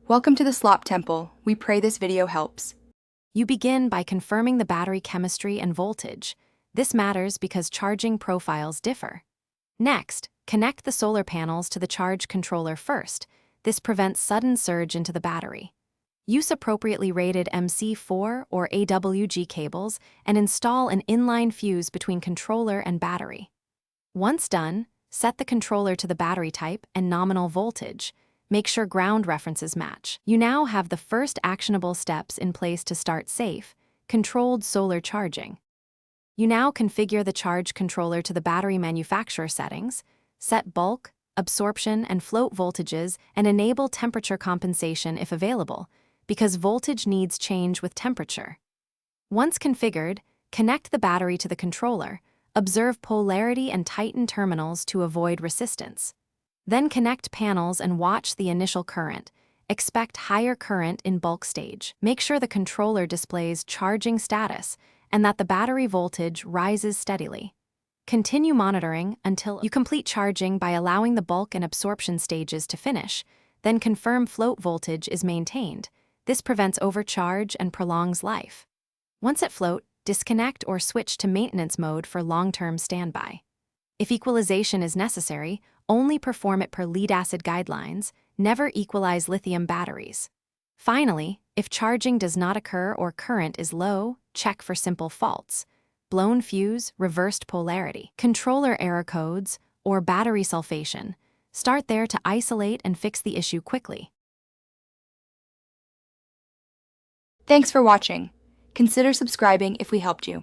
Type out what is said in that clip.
Welcome to the Slop Temple. We pray this video helps. You begin by confirming the battery chemistry and voltage. This matters because charging profiles differ. Next, connect the solar panels to the charge controller first. This prevents sudden surge into the battery. Use appropriately rated MC4 or AWG cables and install an inline fuse between controller and battery. Once done, set the controller to the battery type and nominal voltage. Make sure ground references match. You now have the first actionable steps in place to start safe, controlled solar charging. You now configure the charge controller to the battery manufacturer settings, set bulk, absorption, and float voltages, and enable temperature compensation if available, because voltage needs change with temperature. Once configured, connect the battery to the controller, observe polarity and tighten terminals to avoid resistance. Then connect panels and watch the initial current. Expect higher current in bulk stage. Make sure the controller displays charging status and that the battery voltage rises steadily. Continue monitoring until you complete charging by allowing the bulk and absorption stages to finish, then confirm float voltage is maintained. This prevents overcharge and prolongs life. Once at float, disconnect or switch to maintenance mode for long-term standby. If equalization is necessary, only perform it per lead-acid guidelines, never equalize lithium batteries. Finally, if charging does not occur or current is low, check for simple faults: blown fuse, reversed polarity, controller error codes, or battery sulfation. Start there to isolate and fix the issue quickly. Thanks for watching. Consider subscribing if we helped you.